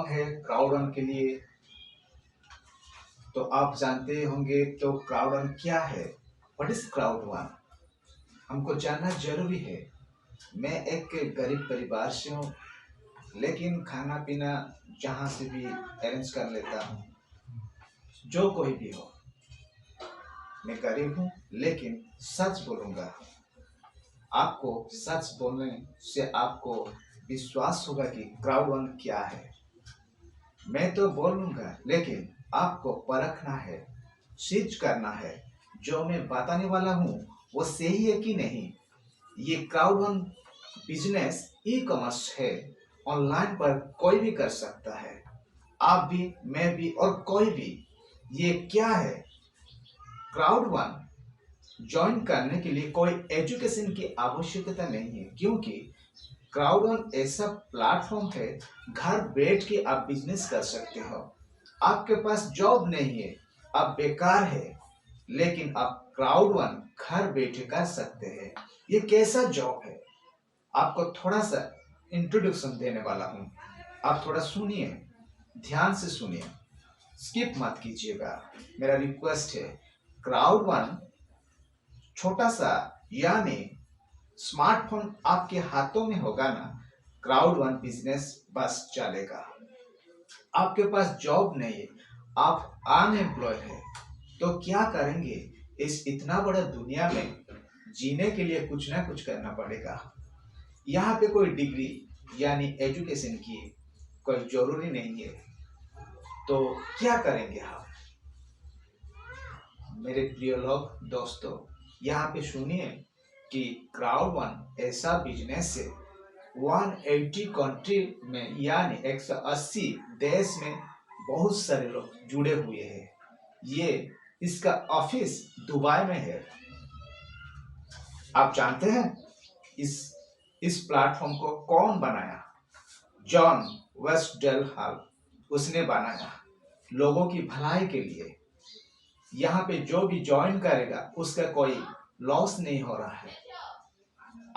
कौन है crowd one के लिए? तो आप जानते होंगे तो क्राउड वन क्या है? What is crowd one? हमको जानना जरूरी है। मैं एक गरीब परिवार से हूँ, लेकिन खाना पीना जहाँ से भी अरेंज कर लेता हूँ। जो कोई भी हो, मैं गरीब हूँ, लेकिन सच बोलूँगा। आपको सच बोलने से आपको विश्वास होगा कि क्राउड वन क्या है। मैं तो बोलूँगा, लेकिन आपको परखना है, सीच करना है। जो मैं बताने वाला हूँ वो सही है कि नहीं। ये crowd one business e commerce है। ऑनलाइन पर कोई भी कर सकता है, आप भी, मैं भी और कोई भी। ये क्या है? क्राउड वन ज्वाइन करने के लिए कोई एजुकेशन की आवश्यकता नहीं है, क्योंकि क्राउड वन ऐसा प्लेटफॉर्म है, घर बैठ के आप बिजनेस कर सकते हो। आपके पास जॉब नहीं है, आप बेकार है, लेकिन आप क्राउड वन घर बैठे कर सकते हैं। ये कैसा जॉब है? आपको थोड़ा सा इंट्रोडक्शन देने वाला हूँ। आप थोड़ा सुनिए, ध्यान से सुनिए, स्किप मत कीजिएगा, मेरा रिक्वेस्ट है। क्राउड वन छोटा सा, यानी स्मार्टफोन आपके हाथों में होगा ना, क्राउड वन बिजनेस बस चलेगा। आपके पास जॉब नहीं है, आप अनएम्प्लॉयड है, तो क्या करेंगे? इस इतना बड़ा दुनिया में जीने के लिए कुछ ना कुछ करना पड़ेगा। यहाँ पे कोई डिग्री यानी एजुकेशन की कोई जरूरी नहीं है। तो क्या करेंगे आप? मेरे प्रिय लोग, दोस्तों, यहाँ पे सुनिए कि क्राउड वन ऐसा बिजनेस है 180 कंट्री में, यानी 180 देश में बहुत सारे लोग जुड़े हुए हैं। ये इसका ऑफिस दुबई में है। आप जानते हैं इस प्लेटफॉर्म को कौन बनाया? जॉन वेस्टडेल हॉल, उसने बनाया लोगों की भलाई के लिए। यहाँ पे जो भी ज्वाइन करेगा उसका कोई लॉस नहीं हो रहा है।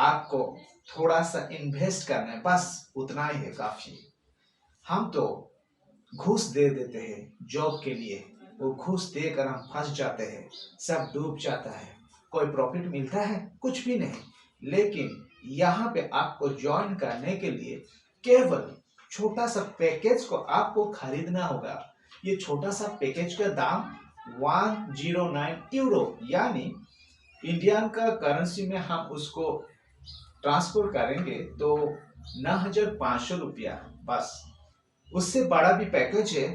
आपको थोड़ा सा इन्वेस्ट करना है, बस उतना ही है, काफी। हम तो घूस दे देते हैं जॉब के लिए, वो घूस देकर हम फंस जाते हैं, सब डूब जाता है। कोई प्रॉफिट मिलता है? कुछ भी नहीं। लेकिन यहाँ पे आपको ज्वाइन करने के लिए केवल छोटा सा पैकेज को आपको खरीदना होगा। ये छोटा सा पैकेज का दाम 109 यूरो, यानी इंडियन का करेंसी में हम उसको ट्रांसफर करेंगे तो 9,500 रुपया बस। उससे बड़ा भी पैकेज है,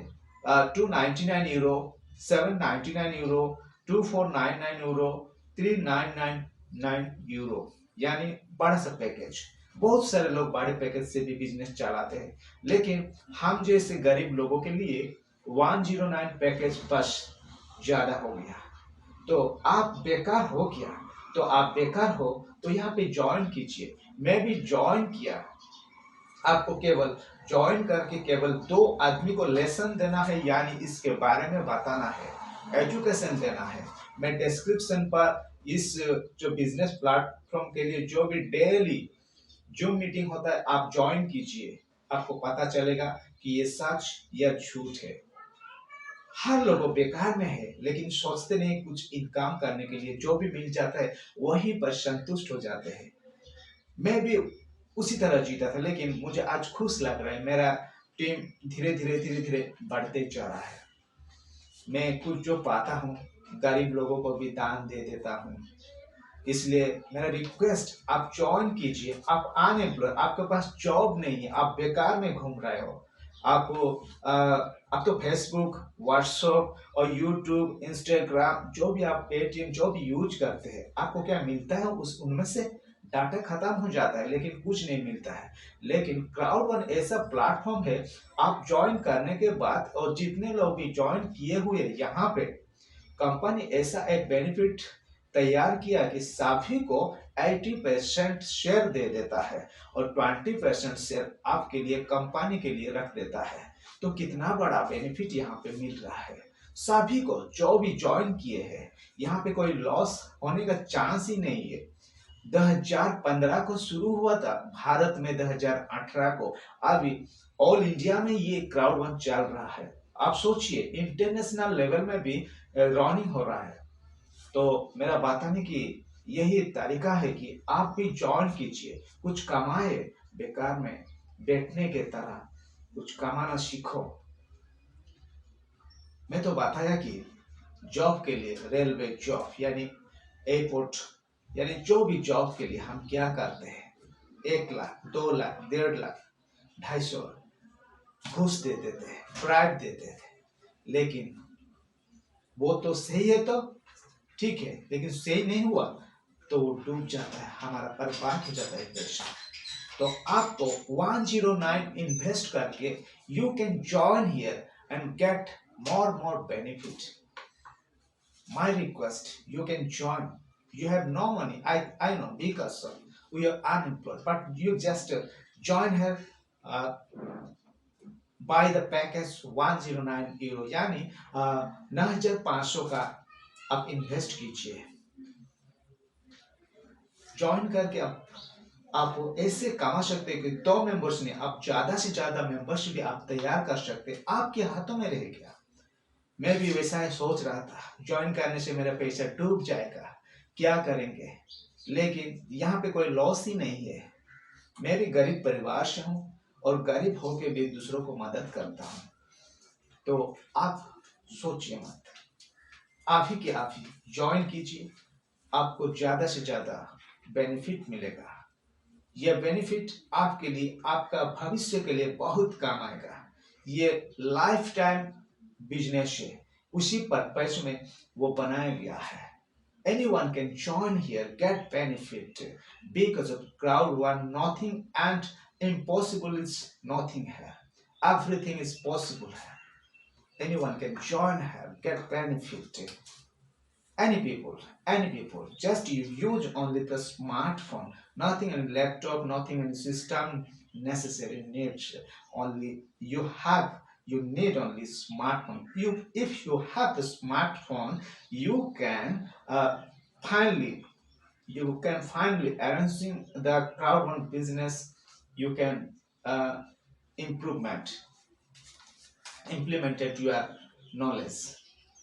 299 यूरो, 799 यूरो, 2499 यूरो, 3999 यूरो, यानी बड़ा सा पैकेज। बहुत सारे लोग बड़े पैकेज से भी बिजनेस चलाते हैं, लेकिन हम जैसे गरीब लोगों के लिए 109 पैकेज बस ज्यादा हो गया। तो आप बेकार हो क्या? तो आप बेकार हो तो यहाँ पे ज्वाइन कीजिए। मैं भी ज्वाइन किया। आपको केवल ज्वाइन करके केवल 2 आदमी को लेसन देना है, यानी इसके बारे में बताना है, एजुकेशन देना है। मैं डिस्क्रिप्शन पर इस जो बिजनेस प्लेटफॉर्म के लिए जो भी डेली जूम मीटिंग होता है, आप ज्वाइन कीजिए। आपको पता चलेगा कि ये सच या झूठ है। हर लोग बेकार में है, लेकिन सोचते नहीं कुछ इनकम करने के लिए। जो भी मिल जाता है वहीं पर संतुष्ट हो जाते हैं। मैं भी उसी तरह जीता था, लेकिन मुझे आज खुश लग रहा है। मेरा टीम धीरे धीरे बढ़ते जा रहा है। मैं कुछ जो पाता हूँ गरीब लोगों को भी दान दे देता हूँ। इसलिए मेरा रिक्वेस्ट, आप ज्वाइन कीजिए। आप अनएम्प्लॉयड, आपके पास जॉब नहीं है, आप बेकार में घूम रहे हो। आप तो फेसबुक, व्हाट्सएप और यूट्यूब, इंस्टाग्राम, जो भी आप पेटीएम जो भी यूज करते हैं, आपको क्या मिलता है? उनमें से डाटा खत्म हो जाता है, लेकिन कुछ नहीं मिलता है। लेकिन क्राउड वन ऐसा प्लेटफॉर्म है, आप ज्वाइन करने के बाद और जितने लोग भी ज्वाइन किए हुए, यहाँ पे कंपनी ऐसा एक बेनिफिट तैयार किया कि सभी को 80% शेयर दे देता है और 20% शेयर आपके लिए, कंपनी के लिए रख देता है। तो कितना बड़ा बेनिफिट यहाँ पे मिल रहा है सभी को जो भी ज्वाइन किए हैं। यहाँ पे कोई लॉस होने का चांस ही नहीं है। 2015 को शुरू हुआ था, भारत में 2018 को, अभी ऑल इंडिया में ये क्राउड वन चल रहा है। आप सोचिए इंटरनेशनल लेवल में भी रनिंग हो रहा है। तो मेरा बताने की यही तरीका है कि आप भी ज्वाइन कीजिए, कुछ कमाए, बेकार में बैठने के तरह कुछ कमाना सीखो। मैं तो बताया कि जॉब के लिए, रेलवे जॉब यानी एयरपोर्ट यानी जो भी जॉब के लिए हम क्या करते हैं, 1 लाख 2 लाख 1.5 लाख 250 घूस दे देते हैं, ब्राइब देते थे। लेकिन वो तो सही है तो ठीक है, लेकिन सही नहीं हुआ तो वो डूब जाता है, हमारा बर्बाद हो जाता है पैसा। तो आपको 109 इन्वेस्ट करके you can join here and get more benefit. My request, you can join. You have no money, I know, because we are unemployed, but you just join here, buy the package 109 euro यानी 9,500 का आप invest कीजिए। Join करके आप ऐसे कमा सकते हैं कि 2 मेंबर्स ने आप ज्यादा से ज्यादा मेंबर्स भी आप तैयार कर सकते हैं, आपके हाथों में रहेगा। मैं भी वैसा ही सोच रहा था, ज्वाइन करने से मेरा पैसा डूब जाएगा, क्या करेंगे, लेकिन यहाँ पे कोई लॉस ही नहीं है। मैं भी गरीब परिवार से हूँ और गरीब होके भी दूसरों को मदद करता हूँ। तो आप सोचिए मत, आप ही ज्वाइन कीजिए, आपको ज्यादा से ज्यादा बेनिफिट मिलेगा। यह बेनिफिट आपके लिए, आपका भविष्य के लिए बहुत काम आएगा। ये लाइफ टाइम बिजनेस है, उसी पर्पस में वो बनाया गया है। Anyone can join here, get benefit because of crowd one. Nothing and impossible is nothing here. Everything is possible here. Anyone can join here, get benefit. Any people, just you use only the smartphone, nothing in laptop, nothing in system necessary needs. Only you need only smartphone. If you have the smartphone, you can finally arranging the crowd one business. You can uh, implemented your knowledge.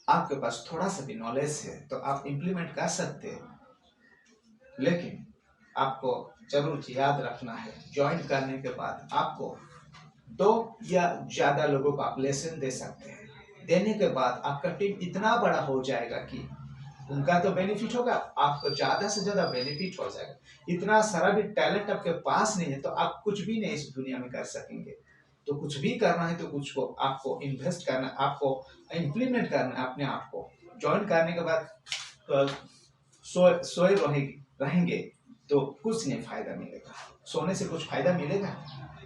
आपके पास थोड़ा सा भी knowledge है तो आप implement कर सकते हैं, लेकिन आपको जरूर याद रखना है, ज्वाइन करने के बाद आपको 2 या ज्यादा लोगों को आप लेसन दे सकते हैं। देने के बाद आपका टीम इतना बड़ा हो जाएगा कि उनका तो बेनिफिट होगा, आपको ज्यादा से ज्यादा बेनिफिट हो जाएगा। इतना सारा भी टैलेंट आपके पास नहीं है तो आप कुछ भी नहीं इस दुनिया में कर सकेंगे। तो कुछ भी करना है तो कुछ को आपको इन्वेस्ट करना, आपको इम्प्लीमेंट करना है अपने आप को। ज्वाइन करने के बाद सोए रहेंगे तो कुछ नहीं फायदा मिलेगा। सोने से कुछ फायदा मिलेगा,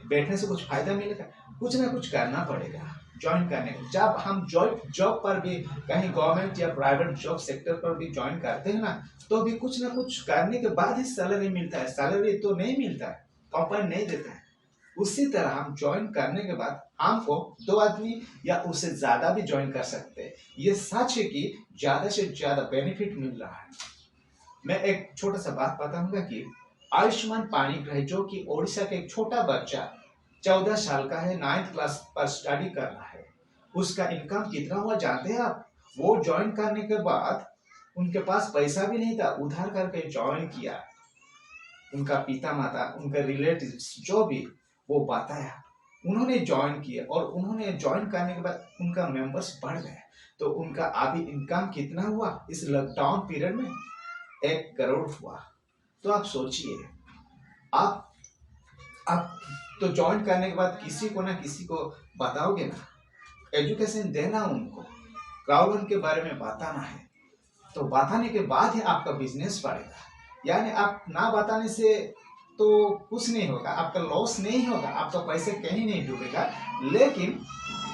बैठने से कुछ फायदा मिलेगा, कुछ ना कुछ करना पड़ेगा ज्वाइन करने को। जब हम जॉब पर भी कहीं गवर्नमेंट या प्राइवेट जॉब सेक्टर पर भी ज्वाइन करते हैं ना, तो भी कुछ ना कुछ करने के बाद ही सैलरी मिलता है। सैलरी तो नहीं मिलता है, कंपनी नहीं देता है। उसी तरह हम ज्वाइन करने के बाद हमको 2 आदमी या उससे ज्यादा भी ज्वाइन कर सकते हैं। ये सच है कि ज्यादा से ज्यादा बेनिफिट मिल रहा है। मैं एक छोटा सा बात बताऊंगा कि आयुष्मान पाणिग्राही, जो कि ओडिशा के एक छोटा बच्चा 14 साल का है, 9th क्लास पर स्टडी कर रहा है, उसका इनकम कितना हुआ जानते हैं आप? वो ज्वाइन करने के बाद उनके पास पैसा भी नहीं था, उधार करके ज्वाइन किया। उनका पिता माता, उनके रिलेटिव्स जो भी, वो बताया, उन्होंने ज्वाइन किया और उन्होंने ज्वाइन करने के बाद उनका मेंबर्स बढ़ गए। तो उनका अभी इनकम कितना हुआ इस लॉकडाउन पीरियड में? 1 करोड़ हुआ। तो आप सोचिए, आप आप तो ज्वाइन करने के बाद किसी को ना किसी को बताओगे ना, एजुकेशन देना, उनको क्राउड के बारे में बताना है। तो बताने के बाद ही आपका बिजनेस बढ़ेगा। यानी आप ना बताने से तो कुछ नहीं होगा, आपका लॉस नहीं होगा, आपका पैसा कहीं नहीं डूबेगा, लेकिन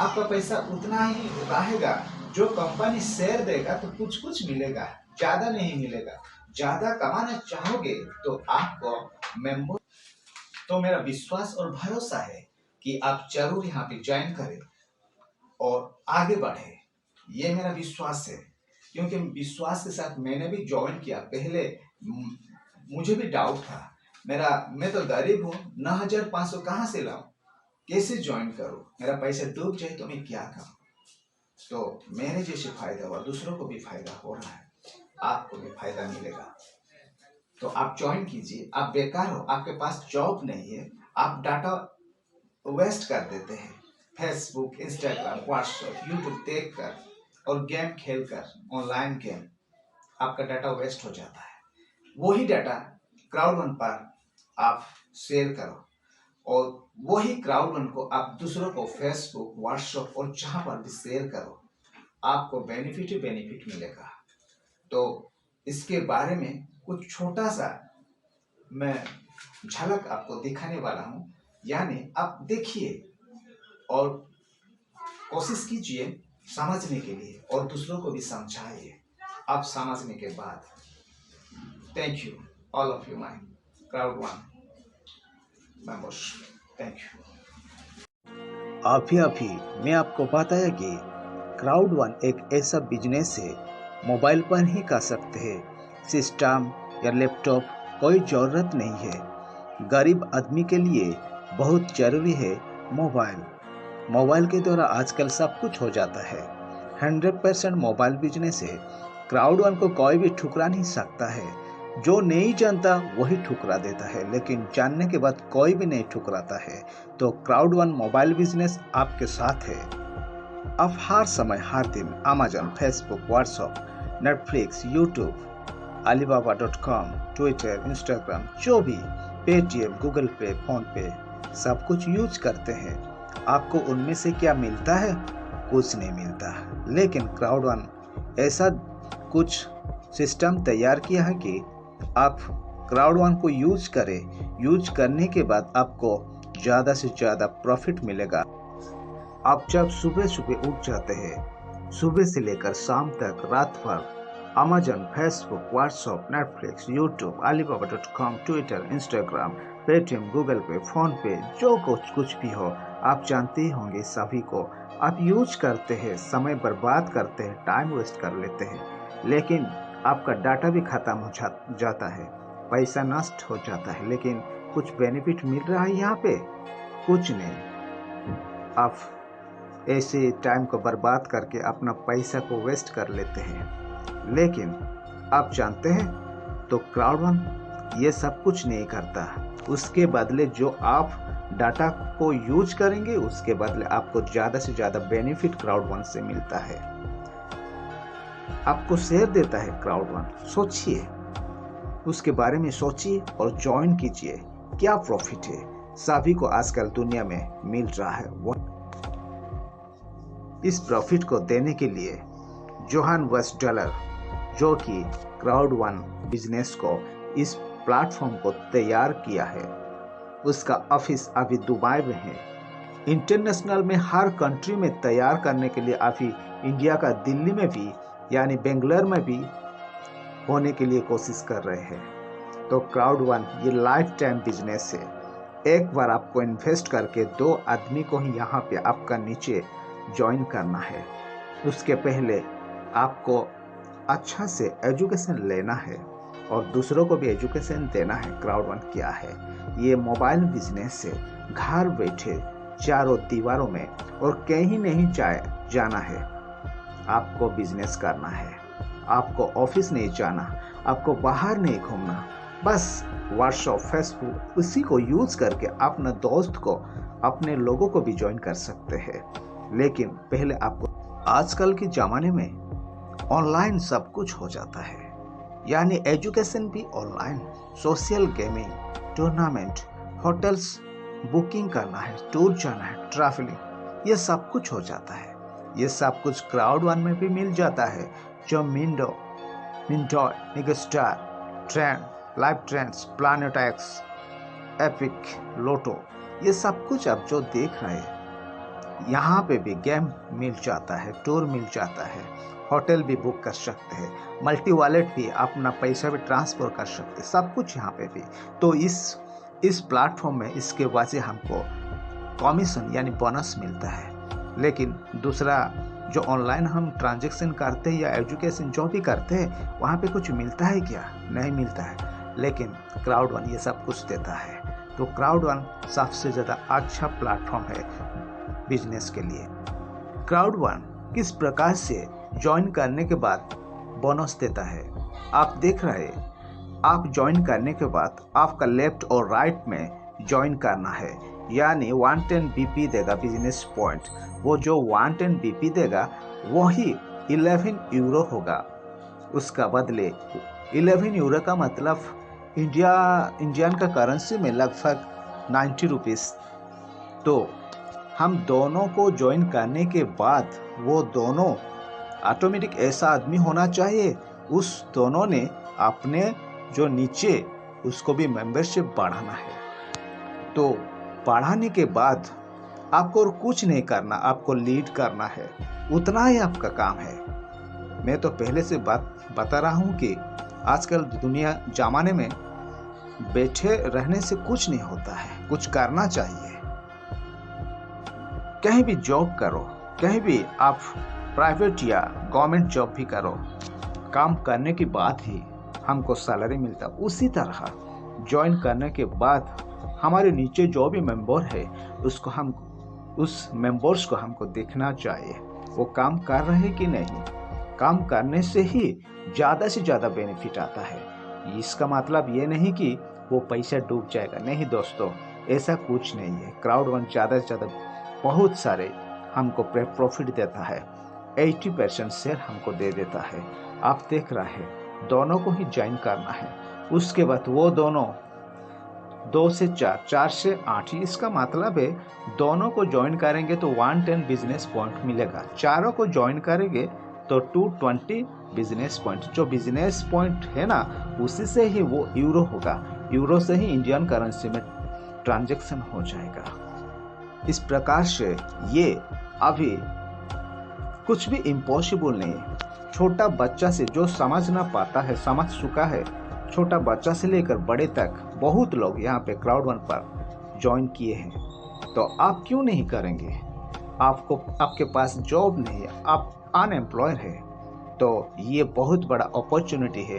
आपका पैसा उतना ही रहेगा जो कंपनी शेयर देगा, तो कुछ कुछ मिलेगा, ज्यादा नहीं मिलेगा। ज्यादा कमाना चाहोगे तो आपको मेंबर, तो मेरा विश्वास और भरोसा है कि आप जरूर यहाँ पे ज्वाइन करें और आगे बढ़े। ये मेरा विश्वास है, क्योंकि विश्वास के साथ मैंने भी ज्वाइन किया। पहले मुझे भी डाउट था। मैं तो गरीब हूँ, 9,500 कहाँ से लाऊं, कैसे ज्वाइन करूं, मेरा पैसा डूब जाए तो मैं क्या करूं। तो मेरे जैसे फायदा हुआ, दूसरों को भी फायदा हो रहा है, आपको भी फायदा मिलेगा। तो आप ज्वाइन कीजिए। आप बेकार हो, आपके पास जॉब नहीं है, आप डाटा वेस्ट कर देते हैं फेसबुक, इंस्टाग्राम, व्हाट्सएप, यूट्यूब देख कर और गेम खेल कर, ऑनलाइन गेम, आपका डाटा वेस्ट हो जाता है। वही डाटा क्राउड1 पर आप शेयर करो और वही क्राउड1 को आप दूसरों को फेसबुक, व्हाट्सएप और जहां पर भी शेयर करो, आपको बेनिफिट ही बेनिफिट मिलेगा। तो इसके बारे में कुछ छोटा सा मैं झलक आपको दिखाने वाला हूं, यानी आप देखिए और कोशिश कीजिए समझने के लिए और दूसरों को भी समझाइए। आप समझने के बाद, thank you all of you my Crowd1 members, thank you. अभी मैं आपको बताया कि क्राउड1 एक ऐसा बिजनेस है, मोबाइल पर ही कर सकते हैं। सिस्टम या लैपटॉप कोई ज़रूरत नहीं है। गरीब आदमी के लिए बहुत ज़रूरी है मोबाइल। मोबाइल के द्वारा आजकल सब कुछ हो जाता है। 100% मोबाइल बिजनेस है। क्राउड1 को कोई भी ठुकरा नहीं सकता है। जो नहीं जानता वही ठुकरा देता है, लेकिन जानने के बाद कोई भी नहीं ठुकराता है। तो क्राउड1 मोबाइल बिजनेस आपके साथ है। आप हर समय हर दिन Amazon, Facebook, WhatsApp, Netflix, YouTube, alibaba.com, Twitter, Instagram, जो भी पेटीएम, गूगल पे, फोन पे सब कुछ यूज करते हैं। आपको उनमें से क्या मिलता है? कुछ नहीं मिलता। लेकिन क्राउड1 ऐसा कुछ सिस्टम तैयार किया है कि आप क्राउड1 को यूज करें। यूज करने के बाद आपको ज़्यादा से ज़्यादा प्रॉफिट मिलेगा। आप जब सुबह सुबह उठ जाते हैं, सुबह से लेकर शाम तक रात भर Amazon, Facebook, WhatsApp, Netflix, YouTube, alibaba.com, Twitter, Instagram, Paytm, Google पे, फोन पे, जो कुछ भी हो, आप जानते ही होंगे सभी को। आप यूज करते हैं, समय बर्बाद करते हैं, टाइम वेस्ट कर लेते हैं, लेकिन आपका डाटा भी खत्म हो जाता है, पैसा नष्ट हो जाता है, लेकिन कुछ बेनिफिट मिल रहा है यहाँ पे? कुछ नहीं। आप ऐसे टाइम को बर्बाद करके अपना पैसा को वेस्ट कर लेते हैं। लेकिन आप जानते हैं, तो क्राउड1 ये सब कुछ नहीं करता। उसके बदले जो आप डाटा को यूज करेंगे, उसके बदले आपको ज़्यादा से ज़्यादा बेनिफिट क्राउड1 से मिलता है। आपको शेयर देता है क्राउड1। सोचिए, उसके बारे में सोचिए और ज्वाइन कीजिए। क्या प्रॉफिट है, सभी को आजकल दुनिया में मिल रहा है। इस प्रॉफिट को देने के लिए जोहान वेस्टडलर, जो कि क्राउड1 बिजनेस को, इस प्लेटफॉर्म को तैयार किया है, उसका ऑफिस अभी दुबई में है। इंटरनेशनल में हर कंट्री में तैयार करने के लिए अभी इंडिया का दिल्ली में भी, यानी बेंगलोर में भी होने के लिए कोशिश कर रहे हैं। तो क्राउड1 ये लाइफ टाइम बिजनेस है। एक बार आपको इन्वेस्ट करके 2 आदमी को ही यहाँ पे आपका नीचे ज्वाइन करना है। उसके पहले आपको अच्छा से एजुकेशन लेना है और दूसरों को भी एजुकेशन देना है। क्राउड1 क्या है? ये मोबाइल बिजनेस है। घर बैठे चारों दीवारों में और कहीं नहीं जाना है। आपको बिजनेस करना है, आपको ऑफिस नहीं जाना, आपको बाहर नहीं घूमना, बस व्हाट्सएप, फेसबुक, उसी को यूज करके अपने दोस्त को, अपने लोगों को भी ज्वाइन कर सकते हैं। लेकिन पहले आपको, आजकल के ज़माने में ऑनलाइन सब कुछ हो जाता है, यानी एजुकेशन भी online, social gaming, tournament, hotels booking करना है, टूर जाना है, ट्रैवलिंग, ये सब कुछ हो जाता है। ये सब कुछ क्राउड1 में भी मिल जाता है। जो मिंडो, निगस्टार, Trend, Live Trends, Planet X, Epic, Lotto, ये सब कुछ आप जो देख रहे हैं, यहाँ पे भी गेम मिल जाता है, टूर मिल जाता है, होटल भी बुक कर सकते हैं, मल्टी वॉलेट भी, अपना पैसा भी ट्रांसफ़र कर सकते हैं, सब कुछ यहाँ पे भी। तो इस प्लेटफॉर्म में इसके वजह हमको कमीशन यानी बोनस मिलता है। लेकिन दूसरा जो ऑनलाइन हम ट्रांजैक्शन करते हैं या एजुकेशन जो भी करते हैं, वहाँ पे कुछ मिलता है क्या? नहीं मिलता है। लेकिन क्राउड वन ये सब कुछ देता है। तो क्राउड वन सबसे ज़्यादा अच्छा प्लेटफॉर्म है बिजनेस के लिए। क्राउड वन किस प्रकार से ज्वाइन करने के बाद बोनस देता है, आप देख रहे हैं। आप ज्वाइन करने के बाद आपका लेफ्ट और राइट में ज्वाइन करना है, यानी 110 BP देगा बिजनेस पॉइंट। वो जो 110 BP देगा वही 11 यूरो होगा। उसका बदले 11 यूरो का मतलब इंडियन का करेंसी में लगभग 90 रुपीस। तो हम दोनों को ज्वाइन करने के बाद वो दोनों ऑटोमेटिक ऐसा आदमी होना चाहिए, उस दोनों ने अपने जो नीचे उसको भी मेंबरशिप बढ़ाना है। तो बढ़ाने के बाद आपको और कुछ नहीं करना, आपको लीड करना है, उतना ही आपका काम है। मैं तो पहले से बता रहा हूँ कि आजकल दुनिया जमाने में बैठे रहने से कुछ नहीं होता है, कुछ करना चाहिए। कहीं भी जॉब करो, कहीं भी आप प्राइवेट या गवर्नमेंट जॉब भी करो, काम करने के बाद ही हमको सैलरी मिलता। उसी तरह ज्वाइन करने के बाद हमारे नीचे जो भी मेंबर है उसको हम उस मेंबर्स को हमको देखना चाहिए वो काम कर रहे हैं कि नहीं। काम करने से ही ज़्यादा से ज़्यादा बेनिफिट आता है। इसका मतलब ये नहीं कि वो पैसा डूब जाएगा, नहीं दोस्तों, ऐसा कुछ नहीं है। क्राउड वन ज़्यादा से ज़्यादा बहुत सारे हमको प्रॉफिट देता है, 80% शेयर हमको दे देता है। आप देख रहे हैं, दोनों को ही ज्वाइन करना है। उसके बाद वो दोनों 2 से 4, 4 से 8, इसका मतलब है दोनों को ज्वाइन करेंगे तो 110 बिजनेस पॉइंट मिलेगा। चारों को ज्वाइन करेंगे तो 220 बिजनेस पॉइंट। जो बिजनेस पॉइंट है ना, उसी से ही वो यूरो होगा, यूरो से ही इंडियन करेंसी में ट्रांजैक्शन हो जाएगा। इस प्रकार से ये अभी कुछ भी इम्पॉसिबल नहीं है। छोटा बच्चा से जो समझ ना पाता है समझ चुका है, छोटा बच्चा से लेकर बड़े तक बहुत लोग यहाँ पे क्राउड वन पर ज्वाइन किए हैं। तो आप क्यों नहीं करेंगे? आपके पास जॉब नहीं है, आप अनएम्प्लॉयड है, तो ये बहुत बड़ा अपॉर्चुनिटी है।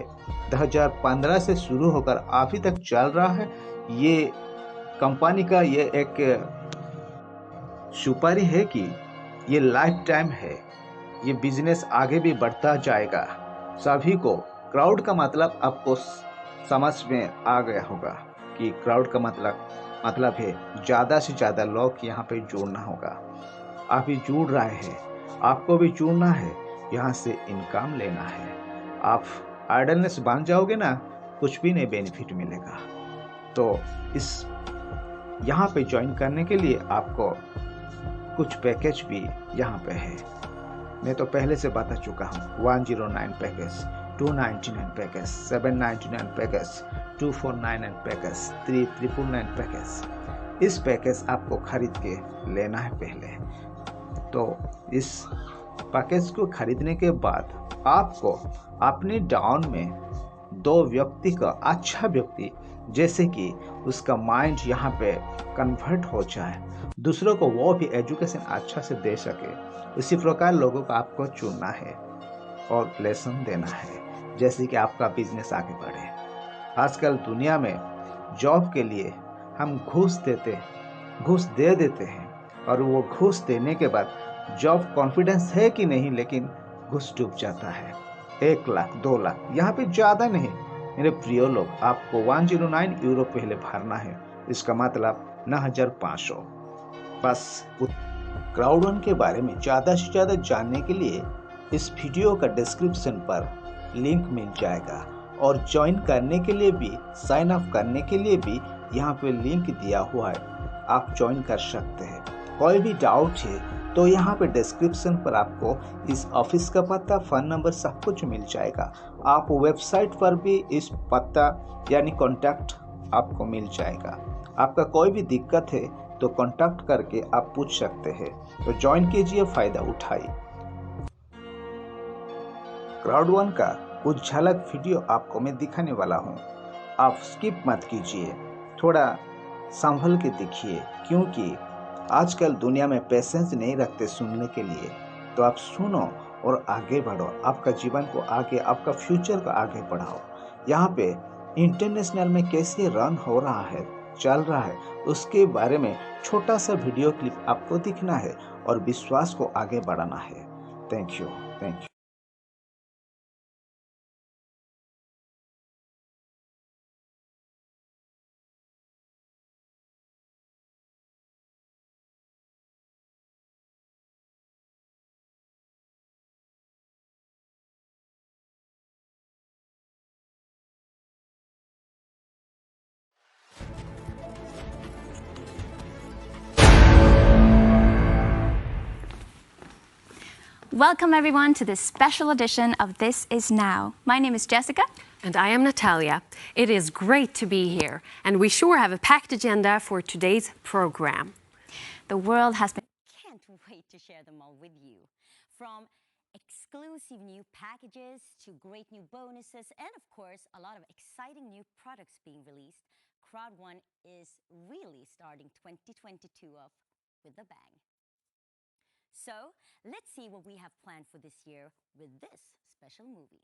2015 से शुरू होकर अभी तक चल रहा है। ये कंपनी का ये एक सुपारी है कि ये लाइफ टाइम है, ये बिजनेस आगे भी बढ़ता जाएगा। सभी को क्राउड का मतलब आपको समझ में आ गया होगा कि क्राउड का मतलब है ज़्यादा से ज़्यादा लोग यहाँ पे जुड़ना होगा। आप भी जुड़ रहे हैं, आपको भी जुड़ना है, यहाँ से इनकम लेना है। आप आइडलनेस बन जाओगे ना, कुछ भी नहीं बेनिफिट मिलेगा। तो इस यहाँ पे ज्वाइन करने के लिए आपको कुछ पैकेज भी यहाँ पे है। मैं तो पहले से बता चुका हूँ। 109 package, 299 package, 799 package, 249 package, 3999 package. इस पैकेज आपको खरीद के लेना है पहले। तो इस पैकेज को खरीदने के बाद आपको अपने डाउन में 2 व्यक्ति का, अच्छा व्यक्ति जैसे कि उसका माइंड यहाँ पे कन्वर्ट हो जाए, दूसरों को वो भी एजुकेशन अच्छा से दे सके, इसी प्रकार लोगों को आपको चुनना है और लेसन देना है, जैसे कि आपका बिजनेस आगे बढ़े। आजकल दुनिया में जॉब के लिए हम घूस दे देते हैं, और वो घूस देने के बाद जॉब कॉन्फिडेंस है कि नहीं, लेकिन घूस डूब जाता है। 1 लाख 2 लाख, यहाँ पे ज़्यादा नहीं मेरे प्रिय लोग, आपको 109 यूरो पहले भरना है। इसका मतलब 9,500। बस क्राउड वन के बारे में ज़्यादा से ज़्यादा जानने के लिए इस वीडियो का डिस्क्रिप्शन पर लिंक मिल जाएगा, और ज्वाइन करने के लिए भी, साइन अप करने के लिए भी यहाँ पे लिंक दिया हुआ है, आप ज्वाइन कर सकते हैं। कोई भी डाउट है तो यहाँ पे डिस्क्रिप्शन पर आपको इस ऑफिस का पता, फ़ोन नंबर सब कुछ मिल जाएगा। आप वेबसाइट पर भी इस पता यानी कॉन्टैक्ट आपको मिल जाएगा। आपका कोई भी दिक्कत है तो कॉन्टैक्ट करके आप पूछ सकते हैं। तो ज्वाइन कीजिए, फ़ायदा उठाइए। क्राउड वन का कुछ झलक वीडियो आपको मैं दिखाने वाला हूँ, आप स्किप मत कीजिए, थोड़ा संभल के देखिए, क्योंकि आजकल दुनिया में पेशेंस नहीं रखते सुनने के लिए। तो आप सुनो और आगे बढ़ो, आपका जीवन को आगे, आपका फ्यूचर को आगे बढ़ाओ। यहाँ पे इंटरनेशनल में कैसे रन हो रहा है, चल रहा है, उसके बारे में छोटा सा वीडियो क्लिप आपको दिखना है और विश्वास को आगे बढ़ाना है। Thank you. Thank you. Welcome everyone to this special edition of This Is Now. My name is Jessica. And I am Natalia. It is great to be here, and we sure have a packed agenda for today's program. The world has been... Can't wait to share them all with you. From exclusive new packages to great new bonuses, and of course, a lot of exciting new products being released, Crowd1 is really starting 2022 off with a bang. So let's see what we have planned for this year with this special movie.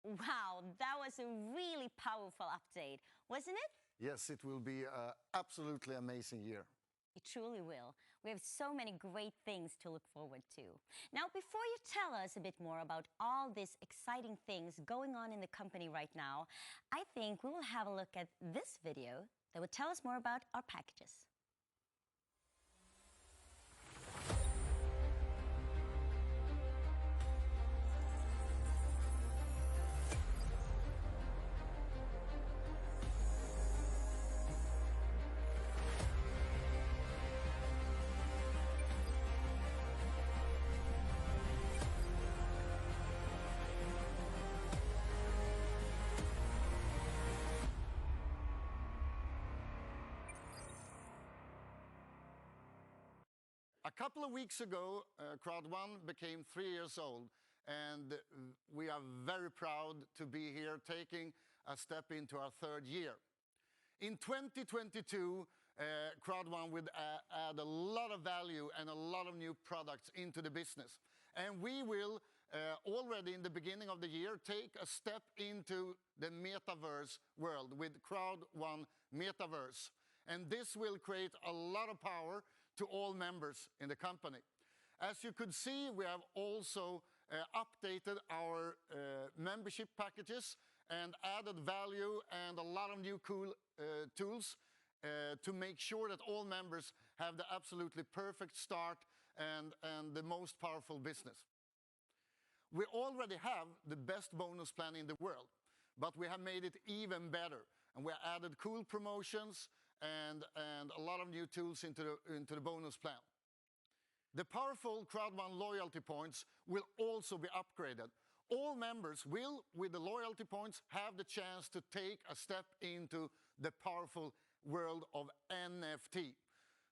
Wow, that was a really powerful update, wasn't it? Yes, it will be an absolutely amazing year. It truly will. We have so many great things to look forward to. Now, before you tell us a bit more about all these exciting things going on in the company right now, I think we will have a look at this video that will tell us more about our packages. A couple of weeks ago, Crowd1 became 3 years old, and we are very proud to be here taking a step into our third year. In 2022, Crowd1 would add a lot of value and a lot of new products into the business. And we will already in the beginning of the year take a step into the metaverse world with Crowd1 Metaverse. And this will create a lot of power to all members in the company. As you could see, we have also updated our membership packages, and added value and a lot of new cool tools to make sure that all members have the absolutely perfect start and the most powerful business. We already have the best bonus plan in the world, but we have made it even better. And we have added cool promotions and a lot of new tools into the bonus plan. The powerful Crowd1 loyalty points will also be upgraded. All members will, with the loyalty points, have the chance to take a step into the powerful world of NFT.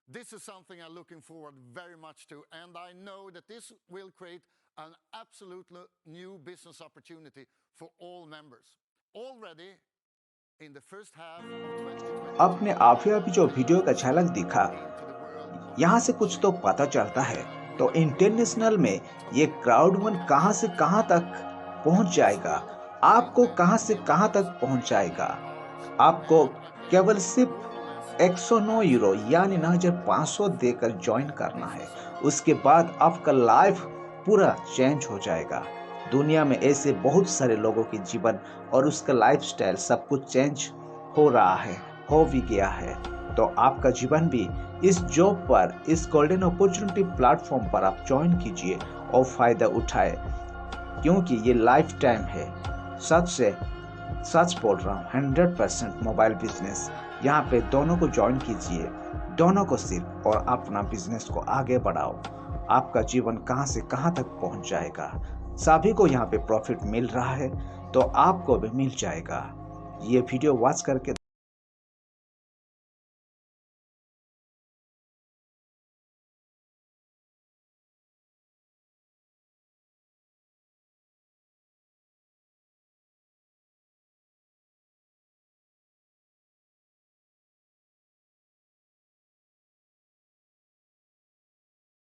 This is something I'm looking forward very much to, and I know that this will create an absolutely new business opportunity for all members. Already in the first half of 2020, आपने आप ही अभी जो video का झलक दिखा, यहाँ से कुछ तो पता चलता है। तो इंटरनेशनल में ये Crowd1 कहाँ से कहाँ तक पहुँच जाएगा, आपको कहाँ से कहाँ तक पहुँच जाएगा। आपको केवल सिर्फ 109 यूरो यानी 9,500 देकर ज्वाइन करना है। उसके बाद आपका लाइफ पूरा चेंज हो जाएगा। दुनिया में ऐसे बहुत सारे लोगों के जीवन और उसका लाइफस्टाइल सब कुछ चेंज हो रहा है, हो भी गया है। तो आपका जीवन भी इस जॉब पर, इस गोल्डन अपॉर्चुनिटी प्लेटफॉर्म पर आप ज्वाइन कीजिए और फायदा उठाए, क्योंकि ये लाइफ टाइम है। सच बोल रहा हूँ, 100% मोबाइल बिजनेस। यहाँ पे दोनों को ज्वाइन कीजिए, दोनों को सिर्फ, और अपना बिजनेस को आगे बढ़ाओ। आपका जीवन कहाँ से कहाँ तक पहुँच जाएगा। सभी को यहाँ पे प्रॉफिट मिल रहा है, तो आपको भी मिल जाएगा। ये वीडियो वॉच करके